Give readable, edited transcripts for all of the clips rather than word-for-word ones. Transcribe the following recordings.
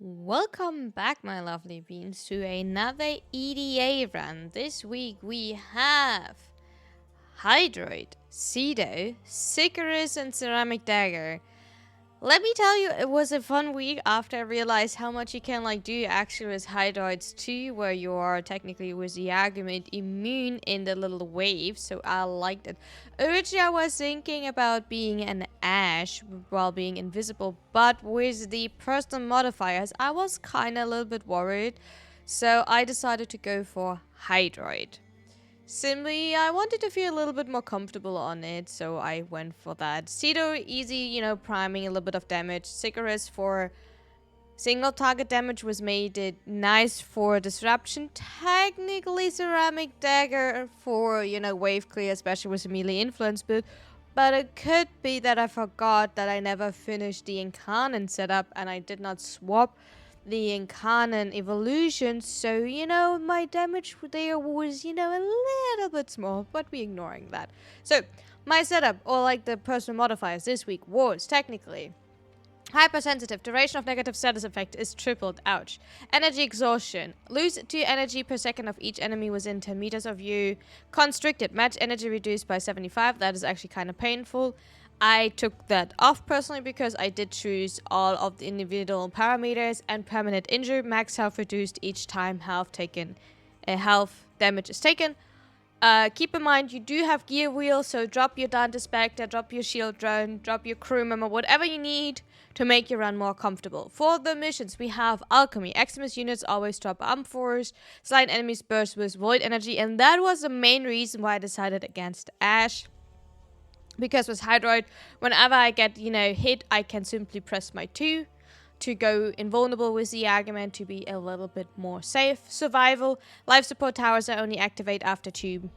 Welcome back, my lovely beans, to another EDA run. This week we have Hydroid, Cedo, Sicarus, and Ceramic Dagger. Let me tell you, it was a fun week after I realized how much you can do actually with Hydroids too, where you are technically with the argument immune in the little wave, so I liked it. Originally I was thinking about being an Ash while being invisible, but with the personal modifiers I was kinda a little bit worried, so I decided to go for Hydroid. Simply, I wanted to feel a little bit more comfortable on it, so I went for that. Cedo, easy, priming, a little bit of damage. Sicarus for single target damage was made it nice for disruption. Technically, Ceramic Dagger for, wave clear, especially with a melee influence build. But it could be that I forgot that I never finished the Incarnate setup and I did not swap the Incarnate evolution, so my damage there was a little bit small, but we ignoring that. So my setup, or the personal modifiers this week, was technically hypersensitive. Duration of negative status effect is tripled. Ouch. Energy exhaustion. Lose 2 energy per second of each enemy within 10 meters of you. Constricted. Match energy reduced by 75. That is actually kind of painful. I took that off personally because I did choose all of the individual parameters, and permanent injury, max health reduced each time health damage is taken. Keep in mind you do have gear wheels, so drop your Dante Spectre, drop your shield drone, drop your crew member, whatever you need to make your run more comfortable. For the missions, we have Alchemy. Eximus units always drop Amphors, slide enemies burst with void energy, and that was the main reason why I decided against Ash. Because with Hydroid, whenever I get, hit, I can simply press my 2 to go invulnerable with the argument to be a little bit more safe. Survival. Life support towers are only activate after 20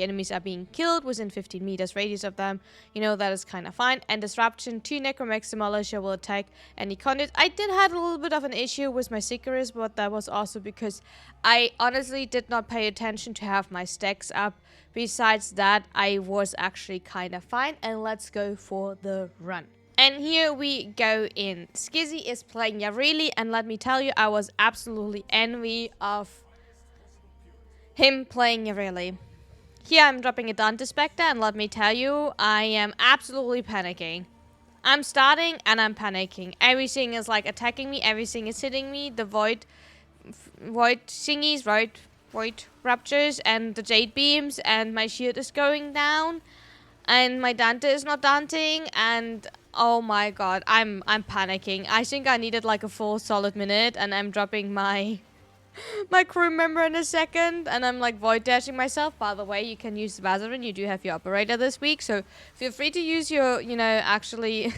enemies are being killed within 15 meters radius of them. That is kind of fine. And disruption. 2 Necromex Demolisher will attack any conduit. I did have a little bit of an issue with my Sicarus, but that was also because I honestly did not pay attention to have my stacks up. Besides that, I was actually kind of fine. And let's go for the run. And here we go in. Skizzy is playing Yareli, and let me tell you, I was absolutely envy of him playing Yareli. Here I'm dropping a Dante Spectre, and let me tell you, I am absolutely panicking. I'm starting and I'm panicking. Everything is attacking me, everything is hitting me. The void thingies, void raptures, and the jade beams, and my shield is going down, and my Dante is not dancing, and oh my god, I'm panicking. I think I needed a full solid minute, and I'm dropping my crew member in a second, and I'm void dashing myself. By the way, you can use Vazarin. You do have your operator this week, so feel free to use your, actually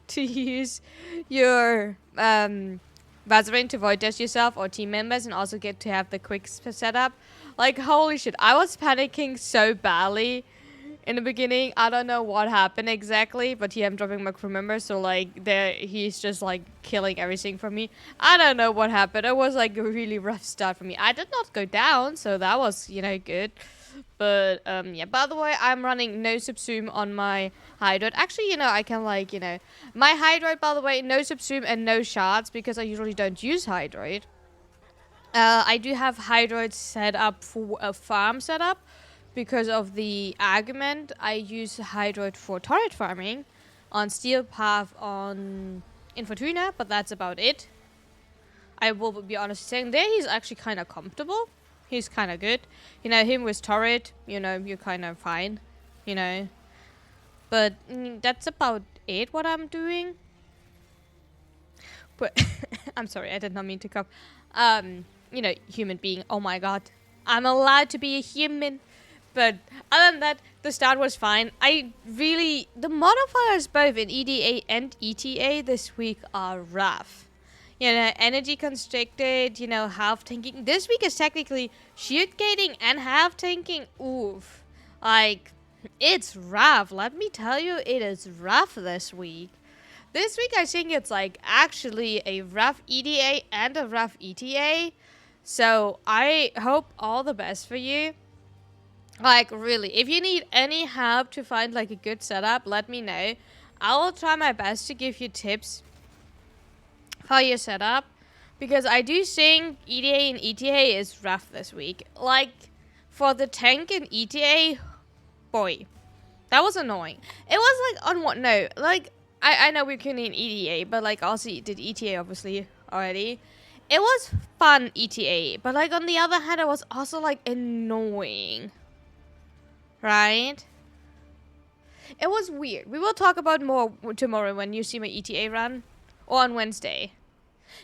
to use your Vazarin to void dash yourself or team members, and also get to have the quick setup. Holy shit, I was panicking so badly in the beginning. I don't know what happened exactly, but here I'm dropping my crew member, so there he's just killing everything from me. I don't know what happened. It was a really rough start for me. I did not go down, so that was good. But yeah, by the way, I'm running no subsume on my Hydroid. Actually, I can my Hydroid, by the way, no subsume and no shards, because I usually don't use Hydroid. I do have Hydroid set up for a farm setup. Because of the argument, I use Hydroid for turret farming on Steel Path in Fortuna, but that's about it. I will be honest saying there he's actually kind of comfortable. He's kind of good. Him with turret, you're kind of fine, But that's about it what I'm doing. But I'm sorry, I did not mean to cough. Human being, oh my god. I'm allowed to be a human. But other than that, the start was fine. The modifiers both in EDA and ETA this week are rough. Energy constricted, half tanking. This week is technically shield gating and half tanking. Oof. It's rough. Let me tell you, it is rough this week. This week I think it's actually a rough EDA and a rough ETA. So I hope all the best for you. Really, if you need any help to find a good setup, let me know. I will try my best to give you tips for your setup, because I do think EDA and ETA is rough this week. Like, for the tank in ETA, boy, that was annoying. It was like on what? No, like I know we're currently in EDA, but like also did ETA obviously already. It was fun ETA, but like on the other hand, it was also like annoying, right? It was weird. We will talk about more tomorrow when you see my ETA run, or on Wednesday.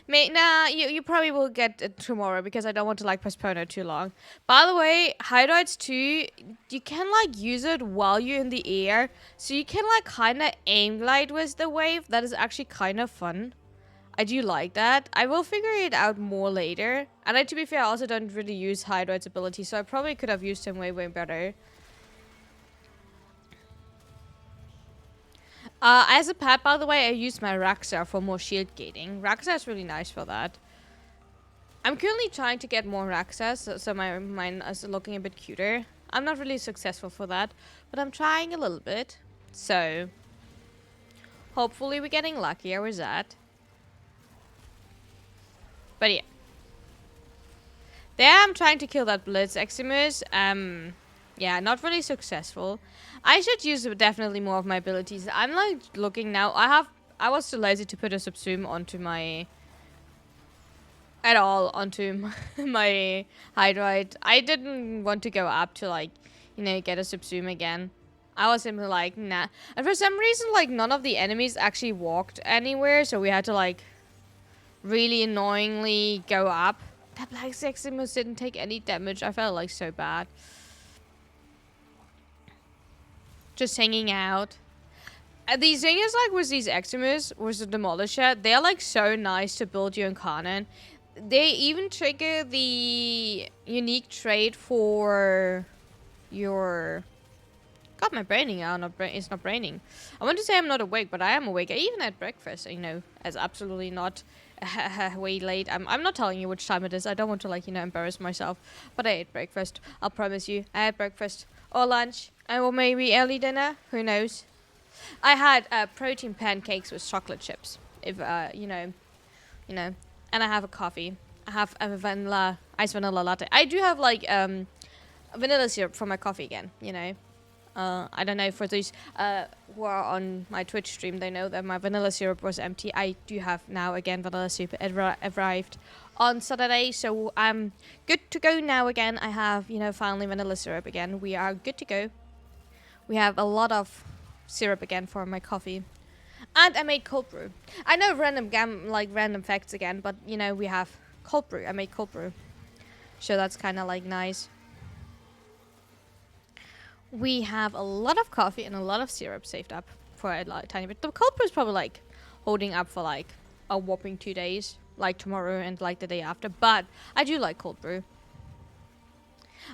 You probably will get it tomorrow because I don't want to like postpone it too long. By the way, Hydroids 2, you can like use it while you're in the air. So you can like kind of aim glide with the wave. That is actually kind of fun. I do like that. I will figure it out more later. And to be fair, I also don't really use Hydroid's ability. So I probably could have used him way, way better. As a pet, by the way, I use my Raxa for more shield gating. Raxa is really nice for that. I'm currently trying to get more Raxas, so mine is looking a bit cuter. I'm not really successful for that, but I'm trying a little bit. So, hopefully we're getting luckier with that. But yeah. There I'm trying to kill that Blitz Eximus. Yeah, not really successful. I should use definitely more of my abilities. I'm like looking now. I was too lazy to put a subsume onto my my Hydroid. I didn't want to go up to like, get a subsume again. I was simply like, nah. And for some reason, like none of the enemies actually walked anywhere, so we had to like really annoyingly go up. That Black Eximus didn't take any damage. I felt like so bad. Just hanging out. The thing is, like, with these Eximus, with the Demolisher, they're, like, so nice to build your Incarnate. They even trigger the unique trait for your... God, my braining it's not braining. I want to say I'm not awake, but I am awake. I even had breakfast, as absolutely not way late. I'm not telling you which time it is. I don't want to, like, embarrass myself. But I ate breakfast. I'll promise you. I had breakfast. Or lunch. Or maybe early dinner. Who knows? I had protein pancakes with chocolate chips. If, and I have a coffee. I have a iced vanilla latte. I do have, like, vanilla syrup for my coffee again, I don't know, for those who are on my Twitch stream, they know that my vanilla syrup was empty. I do have now again vanilla syrup. It arrived on Saturday, so I'm good to go now again. I have, finally vanilla syrup again. We are good to go. We have a lot of syrup again for my coffee. And I made cold brew. I know random facts again, but, we have cold brew. I made cold brew. So that's kind of, like, nice. We have a lot of coffee and a lot of syrup saved up for a tiny bit. The cold brew is probably like holding up for like a whopping 2 days, like tomorrow and like the day after. But I do like cold brew.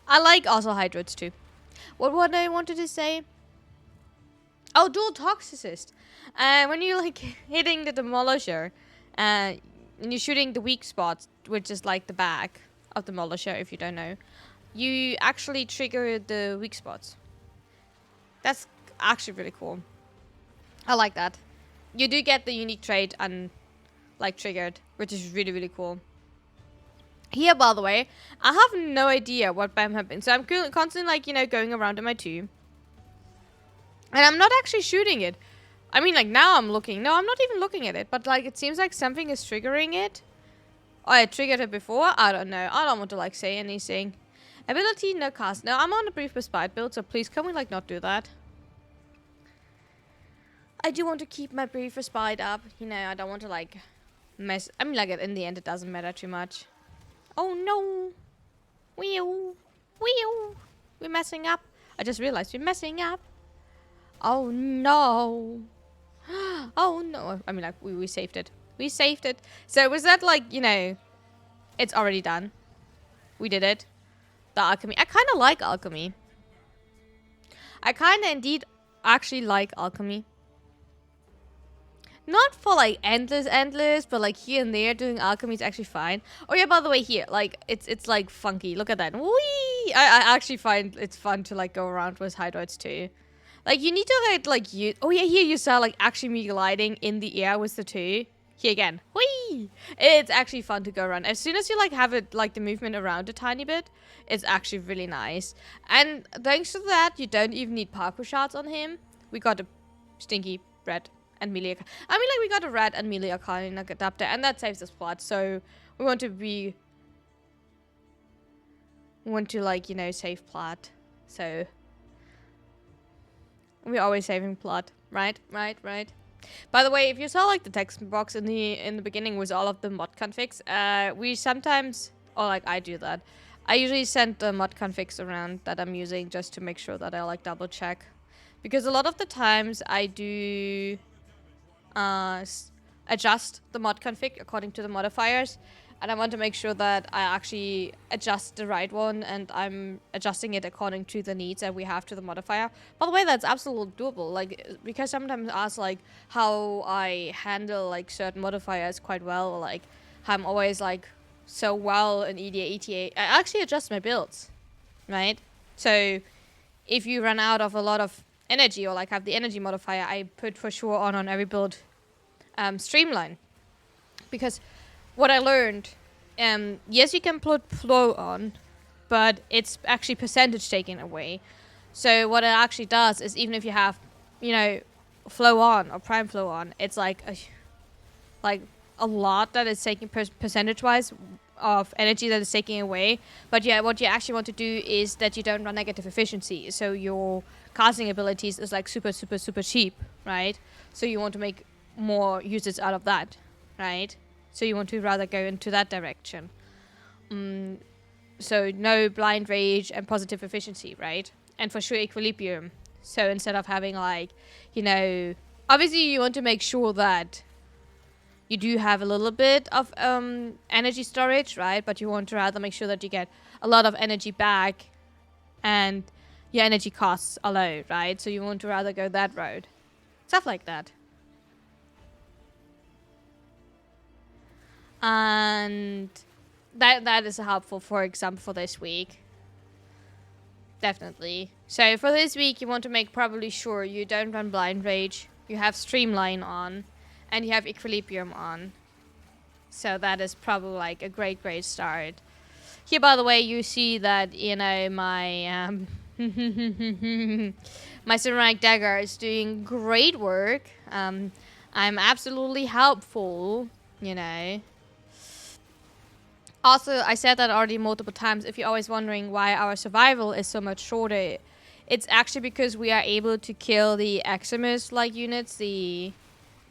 I like also Hydroids too. What I wanted to say? Oh, dual toxicist. When you're like hitting the Demolisher, and you're shooting the weak spots, which is like the back of the Demolisher, if you don't know, you actually trigger the weak spots. That's actually really cool. I like that. You do get the unique trait triggered, which is really, really cool. Here, by the way, I have no idea what BAM happened. So I'm constantly, going around in my 2. And I'm not actually shooting it. I mean, like, now I'm looking. No, I'm not even looking at it. But, like, it seems like something is triggering it. Oh, I triggered it before? I don't know. I don't want to, like, say anything. Ability, no cast. No, I'm on a brief respite build, so please, can we, like, not do that? I do want to keep my brief respite up. I don't want to, like, mess... I mean, like, in the end, it doesn't matter too much. Oh, no. Wheel. We're messing up. I just realized we're messing up. Oh, no. Oh, no. I mean, like, we saved it. We saved it. So, was that, like, it's already done. We did it. The Alchemy. I kind of like Alchemy. I kind of indeed actually like Alchemy. Not for, like, endless, but, like, here and there doing Alchemy is actually fine. Oh, yeah, by the way, here, like, it's like, funky. Look at that. Whee! I actually find it's fun to, like, go around with Hydroids, too. Like, you need to, like, oh, yeah, here you saw, like, actually me gliding in the air with the 2. Here again. Whee! It's actually fun to go around. As soon as you like have it like the movement around a tiny bit, it's actually really nice. And thanks to that, you don't even need parkour shots on him. We got a stinky red and melee. I mean, like we got a red and melee arcana adapter, and that saves us plot. So we want to like, you know, save plot. So we're always saving plot, right? By the way, if you saw like the text box in the beginning with all of the mod configs, we sometimes, or like I do that, I usually send the mod configs around that I'm using just to make sure that I like double check, because a lot of the times I do adjust the mod config according to the modifiers, and I want to make sure that I actually adjust the right one, and I'm adjusting it according to the needs that we have to the modifier. By the way, that's absolutely doable, like, because sometimes I ask, like, how I handle, like, certain modifiers quite well, or, like, how I'm always, like, so well in EDA, ETA. I actually adjust my builds, right? So, if you run out of a lot of energy, or, like, have the energy modifier, I put for sure on every build streamline. Because what I learned, yes, you can put flow on, but it's actually percentage taken away. So what it actually does is, even if you have, you know, flow on or prime flow on, it's like a lot that is taking percentage-wise of energy that is taking away. But yeah, what you actually want to do is that you don't run negative efficiency. So your casting abilities is like super cheap, right? So you want to make more uses out of that, right? So you want to rather go into that direction. So no blind rage and positive efficiency, right? And for sure equilibrium. So instead of having like, you know, obviously you want to make sure that you do have a little bit of energy storage, right? But you want to rather make sure that you get a lot of energy back and your energy costs are low, right? So you want to rather go that road. Stuff like that. And that is helpful, for example, for this week. Definitely. So for this week, you want to make probably sure you don't run blind rage, you have streamline on, and you have equilibrium on. So that is probably like a great start. Here, by the way, you see that, you know, my my ceramic dagger is doing great work. I'm absolutely helpful, you know. Also, I said that already multiple times. If you're always wondering why our survival is so much shorter, it's actually because we are able to kill the Eximus-like units, the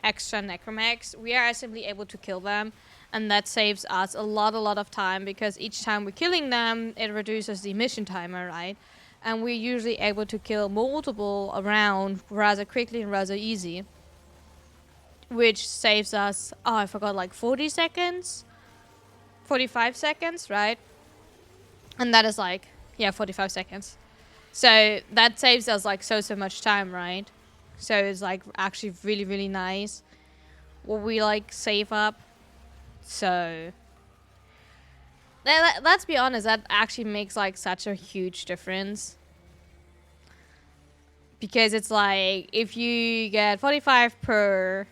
extra necromags. We are simply able to kill them, and that saves us a lot of time, because each time we're killing them, it reduces the mission timer, right? And we're usually able to kill multiple around rather quickly and rather easy, which saves us, oh, I forgot, like 40 seconds? 45 seconds, right? And that is like, yeah, 45 seconds. So that saves us like so much time, right? So it's like actually really nice what we like save up. So let's be honest, that actually makes like such a huge difference. Because it's like, if you get 45 per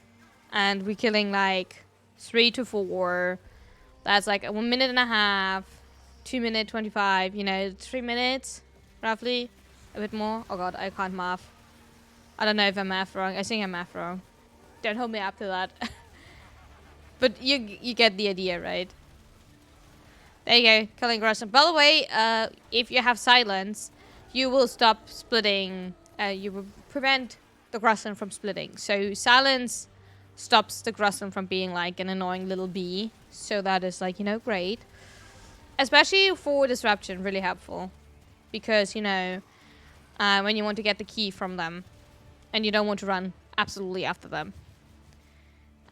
and we're killing like 3 to 4, that's like 1 minute and a half, 2 minutes 25, you know, 3 minutes, roughly, a bit more. Oh god, I can't math. I don't know if I'm math wrong. I think I'm math wrong. Don't hold me up to that. But you get the idea, right? There you go, killing Grosson. By the way, if you have silence, you will stop splitting. You will prevent the Grosson from splitting. So silence stops the Grosson from being like an annoying little bee. So that is like, you know, great. Especially for disruption, really helpful. Because, you know, when you want to get the key from them and you don't want to run absolutely after them.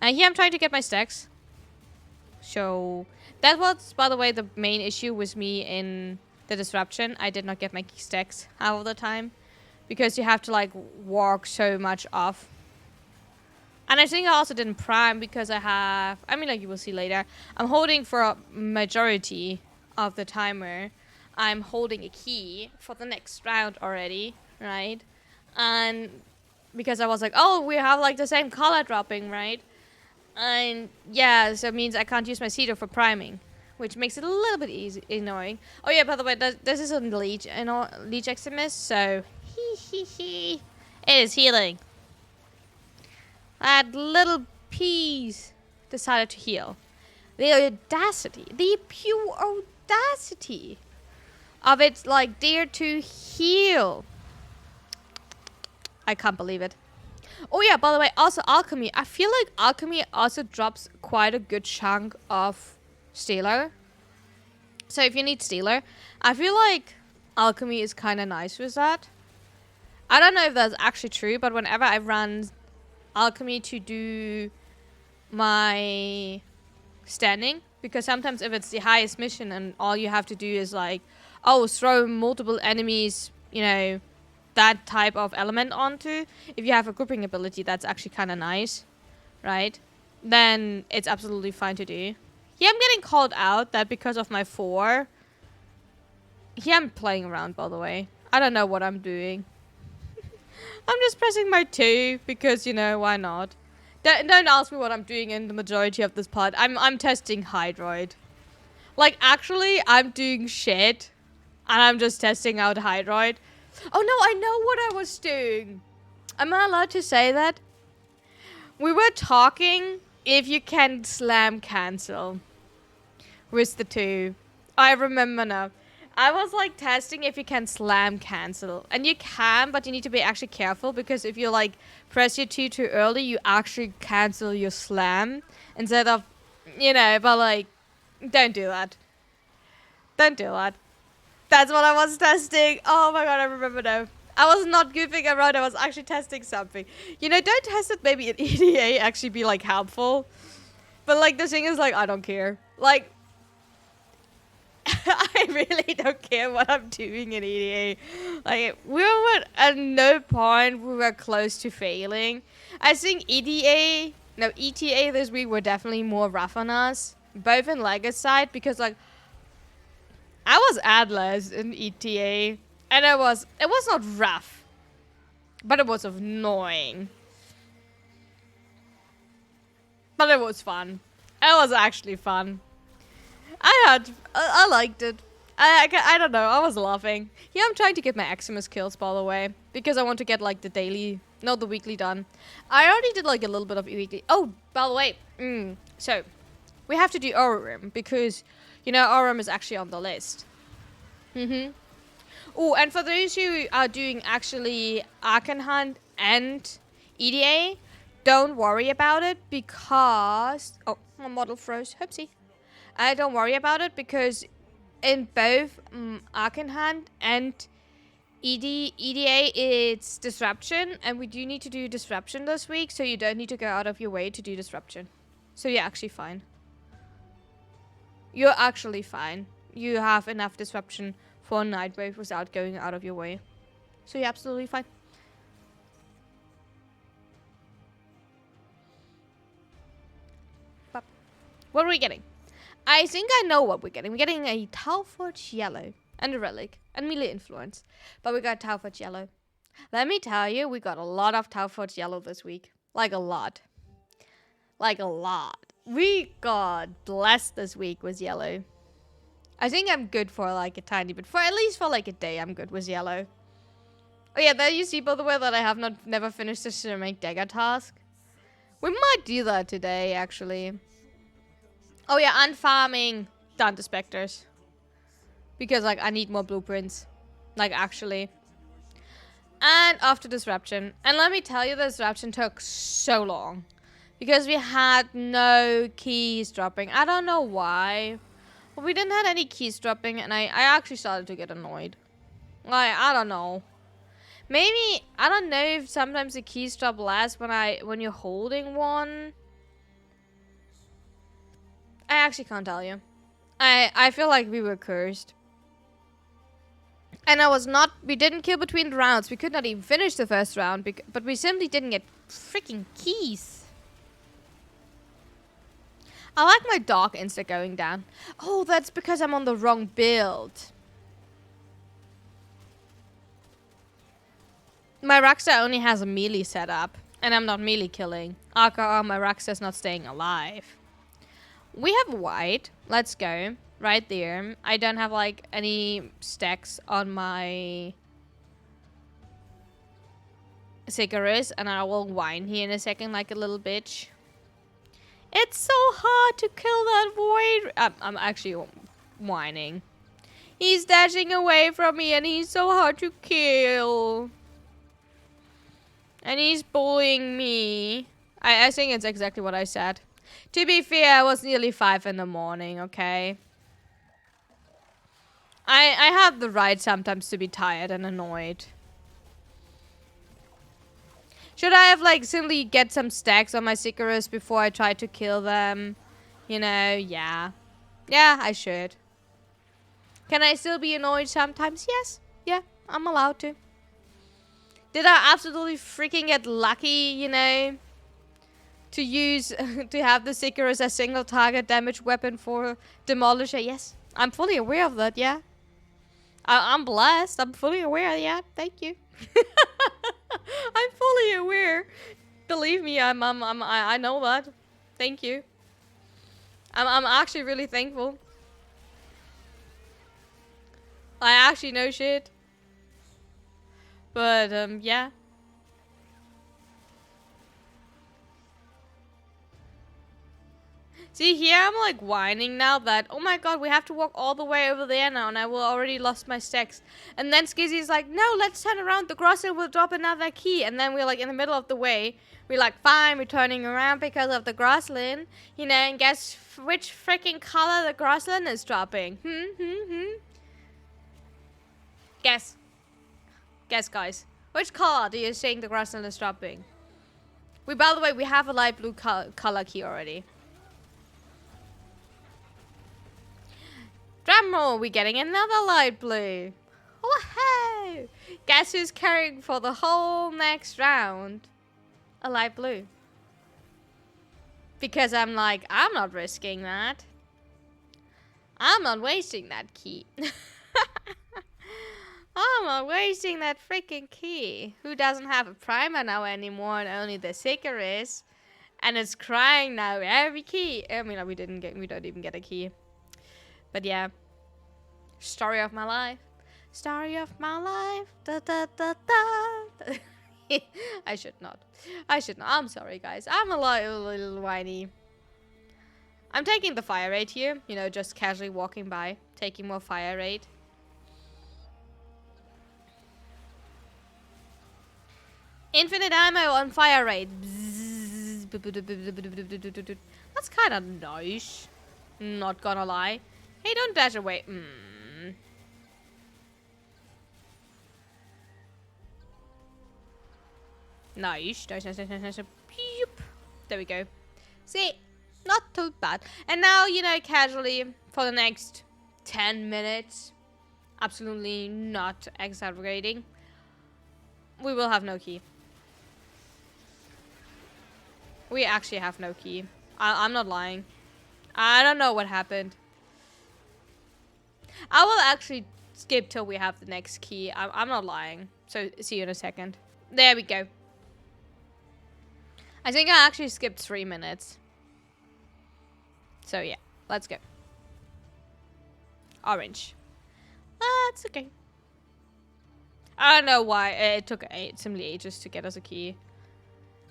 Here I'm trying to get my stacks. So that was, by the way, the main issue with me in the disruption. I did not get my stacks half of the time. Because you have to like walk so much off. And I think I also didn't prime because I have, I mean, like you will see later, I'm holding for a majority of the timer. I'm holding a key for the next round already, right? And because I was like, oh, we have like the same color dropping, right? And yeah, so it means I can't use my Cedo for priming, which makes it a little bit annoying. Oh yeah, by the way, this is on Leech, Leech Eximus, so it is healing. That little piece decided to heal. The audacity, the pure audacity of its like dare to heal. I can't believe it. Oh yeah, by the way, also Alchemy. I feel like Alchemy also drops quite a good chunk of Stealer. So if you need Stealer, I feel like Alchemy is kind of nice with that. I don't know if that's actually true, but whenever I run Alchemy to do my standing, because sometimes if it's the highest mission and all you have to do is like, oh, throw multiple enemies, you know, that type of element onto, if you have a grouping ability that's actually kind of nice, right, then it's absolutely fine to do. Yeah, I'm getting called out that because of my 4. Yeah, I'm playing around, by the way. I don't know what I'm doing. I'm just pressing my 2 because, you know, why not? Don't ask me what I'm doing in the majority of this part. I'm testing Hydroid. Like, actually, I'm doing shit. And I'm just testing out Hydroid. Oh no, I know what I was doing. Am I allowed to say that? We were talking if you can slam cancel with the 2. I remember now. I was like testing if you can slam cancel. And you can, but you need to be actually careful because if you like press your 2 too early, you actually cancel your slam instead of, you know, but like, don't do that. Don't do that. That's what I was testing. Oh my god, I remember now. I was not goofing around. I was actually testing something. You know, don't test it maybe in EDA actually be like helpful. But like the thing is like, I don't care. Like, I really don't care what I'm doing in EDA. Like, we were at no point we were close to failing. I think ETA this week were definitely more rough on us. Both in Legacy side because like, I was Atlas in ETA, and it was not rough, but it was annoying. But it was fun. It was actually fun. I liked it. I don't know, I was laughing. Yeah, I'm trying to get my Eximus kills, by the way, because I want to get like the daily, not the weekly done. I already did like a little bit of weekly. Oh, by the way, so we have to do Warframe because, you know, Warframe is actually on the list. Oh, and for those who are doing actually Arcanhunt and EDA, don't worry about it because... Oh, my model froze. Hoopsie. Don't worry about it because in both Arcanhunt and EDA, it's Disruption. And we do need to do Disruption this week, so you don't need to go out of your way to do Disruption. So you're actually fine. You're actually fine. You have enough Disruption for a Nightwave without going out of your way. So you're absolutely fine. What are we getting? I think I know what we're getting. We're getting a Talforge Yellow and a Relic and Melee Influence. But we got Talforge Yellow. Let me tell you, we got a lot of Talforge Yellow this week. Like a lot. Like a lot. We got blessed this week with yellow. I think I'm good for like a tiny bit. For at least for like a day, I'm good with yellow. Oh yeah, there you see, by the way, that I have never finished the ceramic dagger task. We might do that today, actually. Oh yeah, and farming Dante Spectres. Because like I need more blueprints. Like actually. And after Disruption. And let me tell you, the Disruption took so long. Because we had no keys dropping. I don't know why. But we didn't have any keys dropping. And I actually started to get annoyed. Like, I don't know. Maybe, I don't know if sometimes the keys drop less when you're holding one. I actually can't tell you. I feel like we were cursed. And we didn't kill between the rounds. We could not even finish the first round. But we simply didn't get freaking keys. I like my Dark Insta going down. Oh, that's because I'm on the wrong build. My Rockstar only has a melee setup. And I'm not melee killing. Encore, my Raxa's not staying alive. We have white. Let's go. Right there. I don't have like any stacks on my Sicarus, and I will whine here in a second like a little bitch. It's so hard to kill that void. I'm actually whining. He's dashing away from me and he's so hard to kill. And he's bullying me. I think it's exactly what I said. To be fair, I was nearly 5 in the morning, okay? I have the right sometimes to be tired and annoyed. Should I have like simply get some stacks on my Sicarus before I try to kill them? You know, yeah. Yeah, I should. Can I still be annoyed sometimes? Yes. Yeah, I'm allowed to. Did I absolutely freaking get lucky, you know? To use, to have the Sicarus as single target damage weapon for Demolisher? Yes. I'm fully aware of that, yeah. I'm blessed. I'm fully aware, yeah. Thank you. I'm fully aware. Believe me, I know that. Thank you. I'm actually really thankful. I actually know shit. But yeah. See, here I'm like whining now that, oh my god, we have to walk all the way over there now and I will already lost my stacks. And then Skizzy's like, no, let's turn around, the Grosslin will drop another key. And then we're like in the middle of the way. We're like, fine, we're turning around because of the Grosslin. You know, and guess which freaking color the Grosslin is dropping? Guess. Guess, guys. Which color do you think the Grosslin is dropping? By the way, we have a light blue color key already. Drumroll, we're getting another light blue. Oh, hey! Guess who's carrying for the whole next round? A light blue. Because I'm like, I'm not risking that. I'm not wasting that key. I'm not wasting that freaking key. Who doesn't have a primer now anymore and only the Sicarus? And it's crying now every key. I mean, we don't even get a key. But yeah, story of my life. Story of my life. Da, da, da, da. I should not. I'm sorry, guys. I'm a little whiny. I'm taking the fire rate here. You know, just casually walking by. Taking more fire rate. Infinite ammo on fire rate. That's kind of nice. Not gonna lie. Hey, don't dash away. Nice. Nice. There we go. See? Not too bad. And now, you know, casually, for the next 10 minutes, absolutely not exaggerating, we will have no key. We actually have no key. I'm not lying. I don't know what happened. I will actually skip till we have the next key. I'm not lying. So, see you in a second. There we go. I think I actually skipped 3 minutes. So, yeah. Let's go. Orange. That's okay. I don't know why. It took simply ages to get us a key.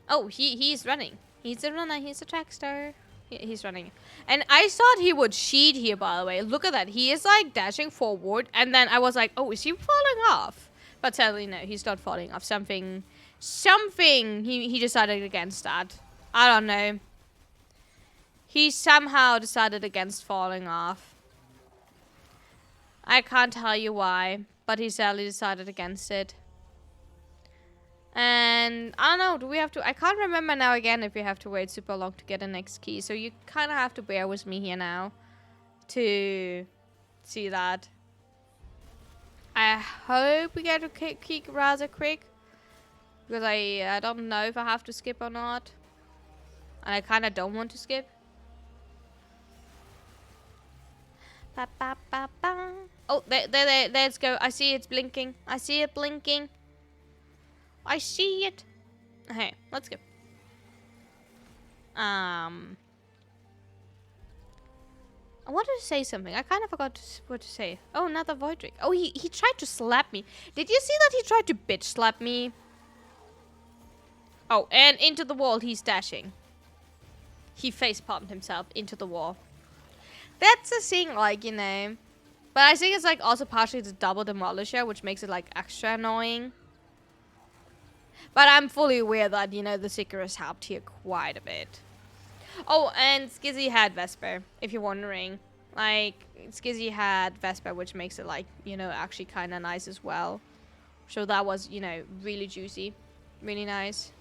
Oh, he's running. He's a runner. He's a trackster. He's running. And I thought he would cheat here, by the way. Look at that. He is like dashing forward. And then I was like, oh, is he falling off? But sadly, no, he's not falling off. Something. He decided against that. I don't know. He somehow decided against falling off. I can't tell you why. But he sadly decided against it. And I don't know, do we have to? I can't remember now again if we have to wait super long to get a next key. So you kind of have to bear with me here now to see that. I hope we get a key rather quick, because I don't know if I have to skip or not. And I kind of don't want to skip. Ba, ba, ba, ba. Oh, let's go. I see it's blinking. I see it blinking. I see it. Hey, let's go. I wanted to say something. I kind of forgot what to say. Oh, another void drake. Oh, he tried to slap me. Did you see that he tried to bitch slap me? Oh, and into the wall he's dashing. He face palmed himself into the wall. That's a thing, like, you know. But I think it's like also partially the double demolisher, which makes it like extra annoying. But I'm fully aware that, you know, the Seekeress helped here quite a bit. Oh, and Skizzy had Vesper, if you're wondering. Like, Skizzy had Vesper, which makes it, like, you know, actually kind of nice as well. So that was, you know, really juicy. Really nice.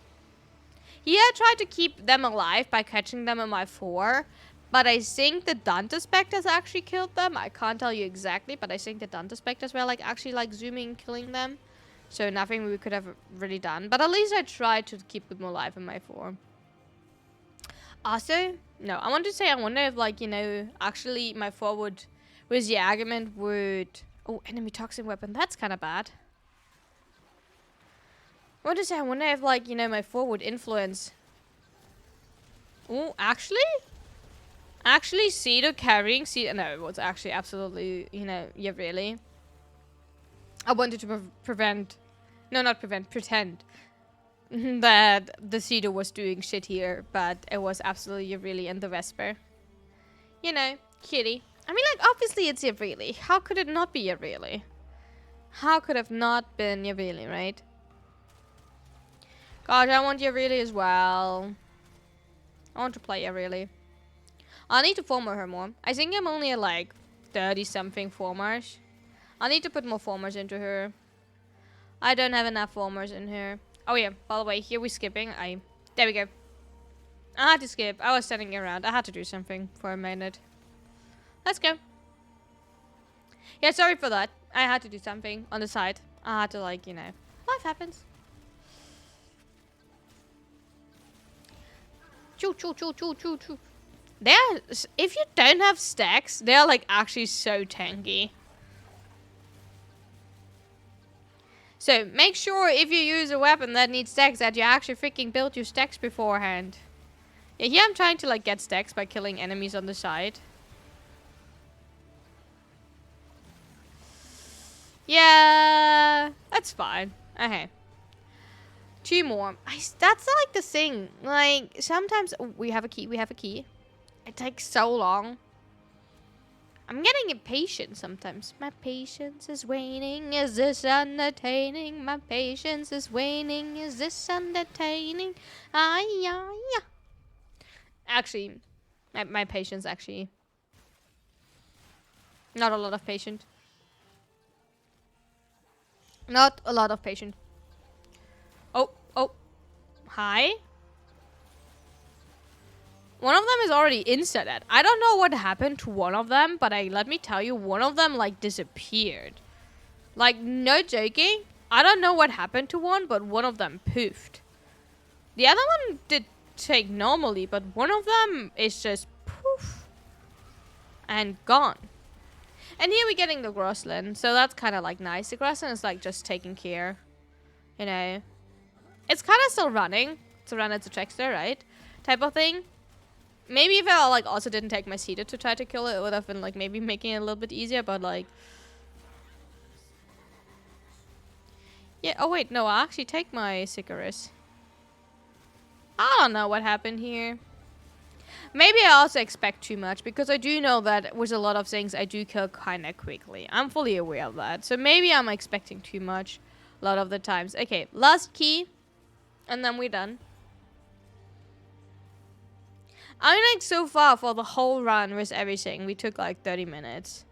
He had tried to keep them alive by catching them in my 4. But I think the Dante Spectres actually killed them. I can't tell you exactly, but I think the Dante Spectres were, like, actually, like, zooming and killing them. So nothing we could have really done. But at least I tried to keep them alive in my 4. Also, no, I want to say, I wonder if, like, you know, actually my forward with the argument would... Oh, enemy toxin weapon. That's kind of bad. I want to say, I wonder if, like, you know, my forward influence... Oh, actually? Actually, Cedar carrying... No, it was actually absolutely, you know, yeah, really. I wanted to prevent... No, not prevent, pretend that the Cedar was doing shit here, but it was absolutely really in the Vesper. You know, kitty. I mean, like, obviously it's Yavrili. How could it not be Yavrili? How could it have not been Yavrili, right? God, I want Yavrili as well. I want to play Yavrili. I need to former her more. I think I'm only at, like, 30-something formers. I need to put more formers into her. I don't have enough formers in her. Oh yeah, by the way, here we're skipping. There we go. I had to skip. I was standing around. I had to do something for a minute. Let's go. Yeah, sorry for that. I had to do something on the side. I had to, like, you know. Life happens. Choo, choo, choo, choo, choo, choo. They're... If you don't have stacks, they're, like, actually so tanky. So, make sure if you use a weapon that needs stacks that you actually freaking build your stacks beforehand. Yeah, here I'm trying to, like, get stacks by killing enemies on the side. Yeah, that's fine. Okay. 2 more. That's, like, the thing. Like, sometimes... Oh, we have a key. It takes so long. I'm getting impatient sometimes. My patience is waning. Is this entertaining? My patience is waning. Is this entertaining? Yeah. Actually, my patience actually. Not a lot of patience. Not a lot of patience. Oh. Hi. One of them is already inserted. I don't know what happened to one of them, but let me tell you, one of them, like, disappeared. Like, no joking. I don't know what happened to one, but one of them poofed. The other one did take normally, but one of them is just poof. And gone. And here we're getting the Grossland, so that's kind of, like, nice. The Grossland is, like, just taking care. You know. It's kind of still running. To run as a trickster, right? Type of thing. Maybe if I, like, also didn't take my Cedar to try to kill it, it would have been, like, maybe making it a little bit easier, but, like... Yeah, oh wait, no, I'll actually take my Sicarus. I don't know what happened here. Maybe I also expect too much, because I do know that with a lot of things, I do kill kind of quickly. I'm fully aware of that. So maybe I'm expecting too much a lot of the times. Okay, last key, and then we're done. I mean, like, so far for the whole run with everything, we took like 30 minutes.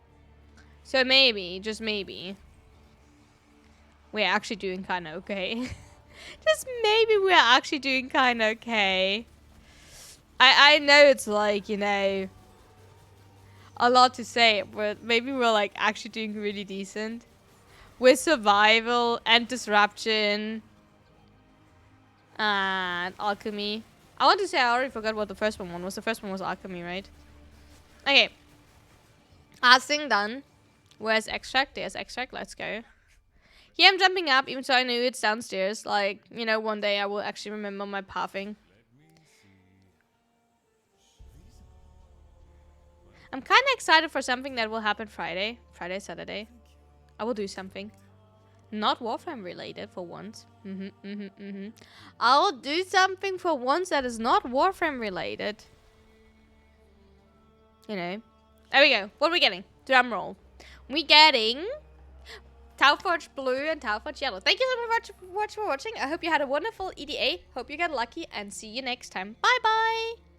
So maybe, just maybe, we're actually doing kind of okay. Just maybe we're actually doing kind of okay. I know it's like, you know, a lot to say, but maybe we're like actually doing really decent. With survival and disruption and alchemy. I want to say I already forgot what the first one was. The first one was alchemy, right? Okay. Last thing done. Where's extract? There's extract. Let's go. Yeah, I'm jumping up, even so I knew it's downstairs. Like, you know, one day I will actually remember my pathing. I'm kind of excited for something that will happen Friday, Saturday. I will do something. Not Warframe related for once. I'll do something for once that is not Warframe related. You know. There we go. What are we getting? Drum roll. We getting Tauforge Blue and Tauforge Yellow. Thank you so much for watching. I hope you had a wonderful EDA. Hope you got lucky and see you next time. Bye bye.